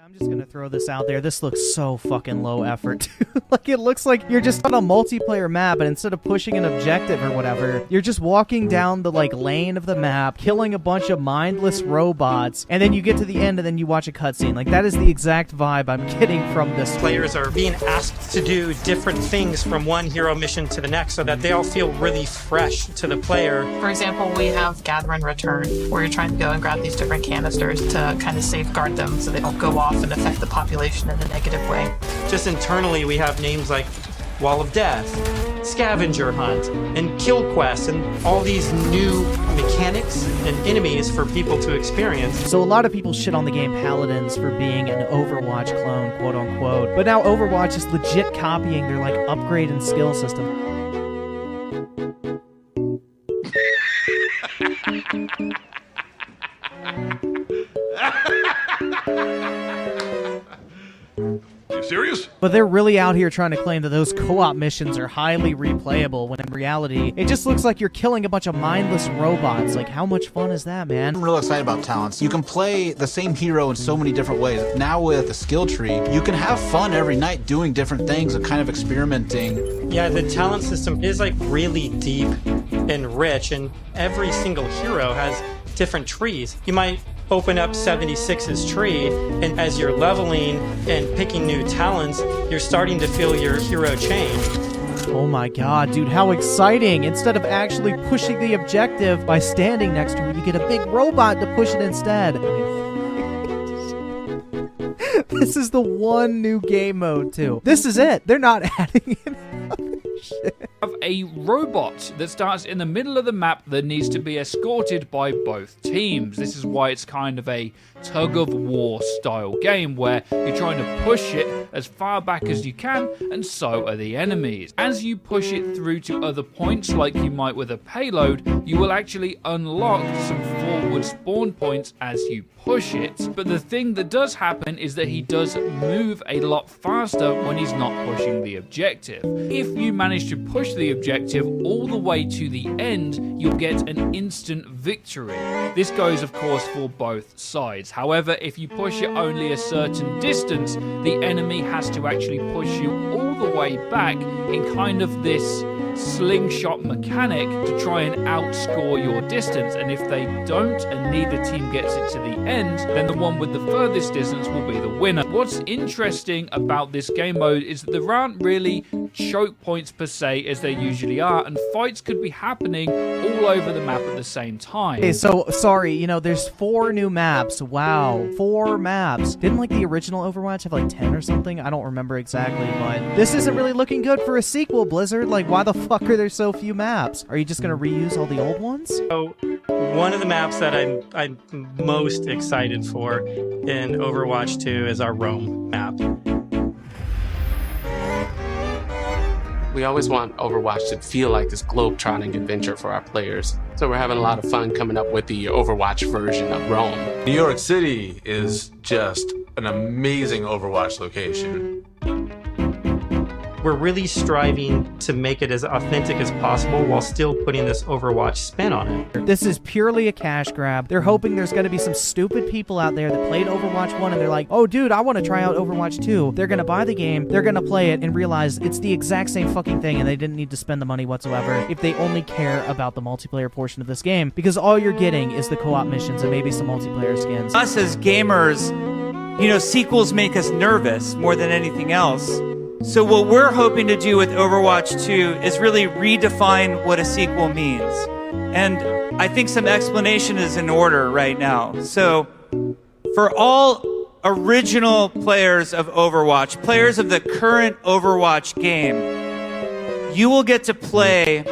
I'm just gonna throw this out there. This looks so fucking low effort. Like, it looks like you're just on a multiplayer map, and instead of pushing an objective or whatever, you're just walking down the, like, lane of the map, killing a bunch of mindless robots, and then you get to the end, and then you watch a cutscene. Like, that is the exact vibe I'm getting from this. Players are being asked to do different things from one hero mission to the next so that they all feel really fresh to the player. For example, we have Gather and Return, where you're trying to go and grab these different canisters to kind of safeguard them so they don't go off and affect the population in a negative way. Just internally, we have names like Wall of Death, Scavenger Hunt, and Kill Quest, and all these new mechanics and enemies for people to experience. So a lot of people shit on the game Paladins for being an Overwatch clone, quote unquote. But now Overwatch is legit copying their, like, upgrade and skill system. You serious? But they're really out here trying to claim that those co-op missions are highly replayable, when in reality, it just looks like you're killing a bunch of mindless robots. Like, how much fun is that, man? I'm real excited about talents. You can play the same hero in so many different ways. Now with the skill tree, you can have fun every night doing different things and kind of experimenting. Yeah, the talent system is like really deep and rich, and every single hero has different trees. You might open up 76's tree, and as you're leveling and picking new talents, you're starting to feel your hero change. Oh my god, dude, how exciting! Instead of actually pushing the objective by standing next to it, you get a big robot to push it instead. This is the one new game mode, too. This is it. They're not adding in other shit. Have a robot that starts in the middle of the map that needs to be escorted by both teams. This is why it's kind of a tug-of-war style game where you're trying to push it as far back as you can, and so are the enemies. As you push it through to other points, like you might with a payload, you will actually unlock some forward spawn points as you push it. But the thing that does happen is that he does move a lot faster when he's not pushing the objective. If you manage to push the objective all the way to the end, you'll get an instant victory. This goes, of course, for both sides. However, if you push it only a certain distance, the enemy has to actually push you all the way back in kind of this slingshot mechanic to try and outscore your distance. And if they don't and neither team gets it to the end, then the one with the furthest distance will be the winner. What's interesting about this game mode is that there aren't really choke points per se as there usually are, and fights could be happening all over the map at the same time. Okay, so, sorry, you know, there's 4 new maps. Wow, 4 maps. Didn't, like, the original Overwatch have, like, 10 or something? I don't remember exactly, but this isn't really looking good for a sequel, Blizzard. Like, why the fuck are there so few maps? Are you just gonna reuse all the old ones? So, one of the maps that I'm most excited for in Overwatch 2 is our Rome map. We always want Overwatch to feel like this globe-trotting adventure for our players. So we're having a lot of fun coming up with the Overwatch version of Rome. New York City is just an amazing Overwatch location. We're really striving to make it as authentic as possible while still putting this Overwatch spin on it. This is purely a cash grab. They're hoping there's going to be some stupid people out there that played Overwatch 1 and they're like, oh dude, I want to try out Overwatch 2. They're going to buy the game, they're going to play it, and realize it's the exact same fucking thing and they didn't need to spend the money whatsoever if they only care about the multiplayer portion of this game, because all you're getting is the co-op missions and maybe some multiplayer skins. Us as gamers, you know, sequels make us nervous more than anything else. So what we're hoping to do with Overwatch 2 is really redefine what a sequel means. And I think some explanation is in order right now. So for all original players of Overwatch, players of the current Overwatch game, you will get to play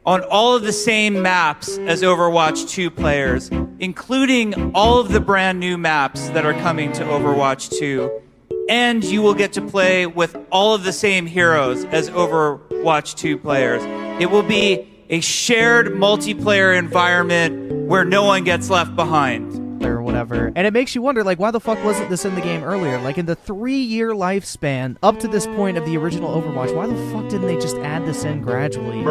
on all of the same maps as Overwatch 2 players, including all of the brand new maps that are coming to Overwatch 2. And you will get to play with all of the same heroes as Overwatch 2 players. It will be a shared multiplayer environment where no one gets left behind. Or whatever. whatever. And it makes you wonder, like, why the fuck wasn't this in the game earlier? Like, in the 3-year lifespan up to this point of the original Overwatch, why the fuck didn't they just add this in gradually?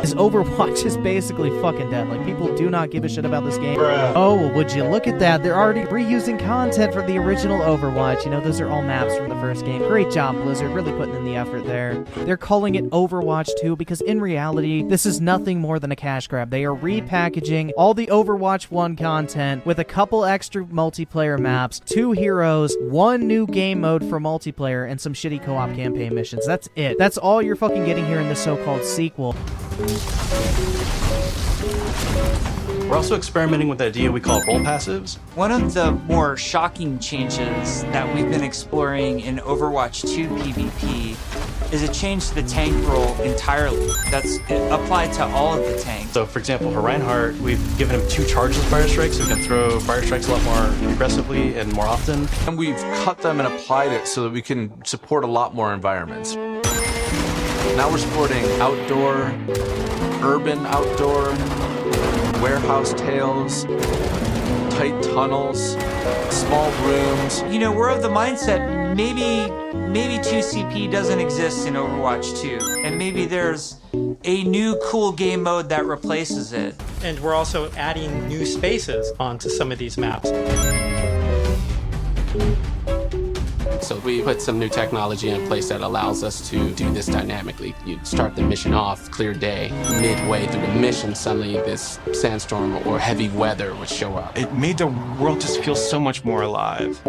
This Overwatch is basically fucking dead. Like, people do not give a shit about this game. Oh, well, would you look at that? They're already reusing content from the original Overwatch. You know, those are all maps from the first game. Great job, Blizzard. Really putting in the effort there. They're calling it Overwatch 2 because in reality, this is nothing more than a cash grab. They are repackaging all the Overwatch 1 content with a couple extra multiplayer maps, 2 heroes, 1 new game mode for multiplayer, and some shitty co-op campaign missions. That's it. That's all you're fucking getting here in this so-called sequel. We're also experimenting with the idea we call role passives. One of the more shocking changes that we've been exploring in Overwatch 2 PvP is a change to the tank role entirely. That's applied to all of the tanks. So for example, for Reinhardt, we've given him 2 charges of Fire Strike, so we can throw Fire Strikes a lot more aggressively and more often. And we've cut them and applied it so that we can support a lot more environments. Now we're supporting outdoor, urban outdoor, warehouse tails, tight tunnels, small rooms. You know, we're of the mindset maybe 2CP doesn't exist in Overwatch 2, and maybe there's a new cool game mode that replaces it. And we're also adding new spaces onto some of these maps. So we put some new technology in place that allows us to do this dynamically. You start the mission off, clear day. Midway through the mission, suddenly this sandstorm or heavy weather would show up. It made the world just feel so much more alive.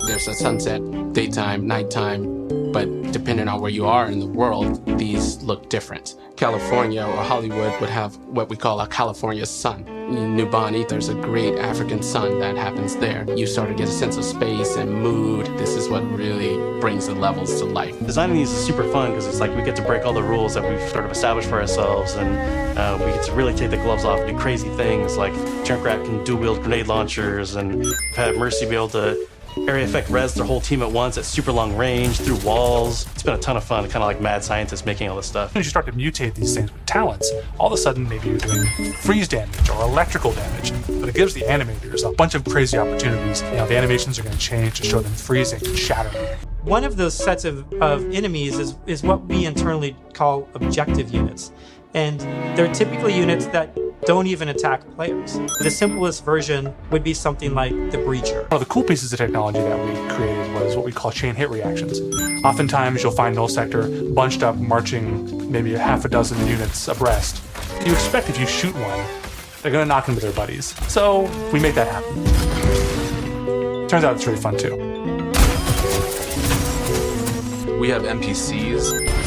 There's a sunset, daytime, nighttime, but depending on where you are in the world, these look different. California or Hollywood would have what we call a California sun. In New Bonny, there's a great African sun that happens there. You start to get a sense of space and mood. This is what really brings the levels to life. Designing these is super fun because it's like we get to break all the rules that we've sort of established for ourselves, and we get to really take the gloves off and do crazy things like Junkrat can dual-wield grenade launchers, and have Mercy be able to area effect res their whole team at once at super long range through walls. It's been a ton of fun, kind of like mad scientists making all this stuff. As you start to mutate these things with talents, all of a sudden maybe you're doing freeze damage or electrical damage, but it gives the animators a bunch of crazy opportunities. You know, the animations are going to change to show them freezing and shattering. One of those sets of enemies is what we internally call objective units. And they're typically units that don't even attack players. The simplest version would be something like the Breacher. One of the cool pieces of technology that we created was what we call chain hit reactions. Oftentimes you'll find Null Sector bunched up, marching maybe a half a dozen units abreast. You expect if you shoot one, they're going to knock into their buddies. So we make that happen. Turns out it's really fun too. We have NPCs.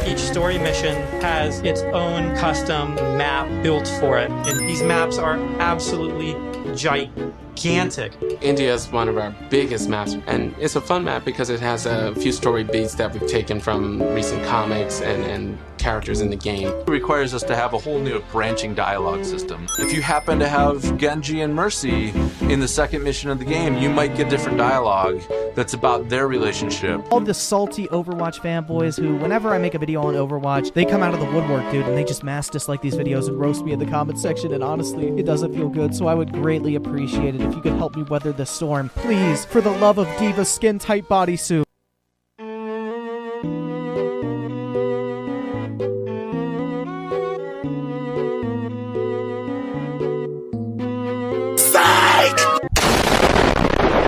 Each story mission has its own custom map built for it, and these maps are absolutely gigantic. India is one of our biggest maps, and it's a fun map because it has a few story beats that we've taken from recent comics and characters in the game. It requires us to have a whole new branching dialogue system. If you happen to have Genji and Mercy in the second mission of the game, you might get different dialogue that's about their relationship. All the salty Overwatch fanboys who, whenever I make a video on Overwatch, they come out of the woodwork, dude, and they just mass dislike these videos and roast me in the comment section, and honestly, it doesn't feel good, so I would greatly appreciate it if you could help me weather the storm. Please, for the love of Diva's skin-tight bodysuit.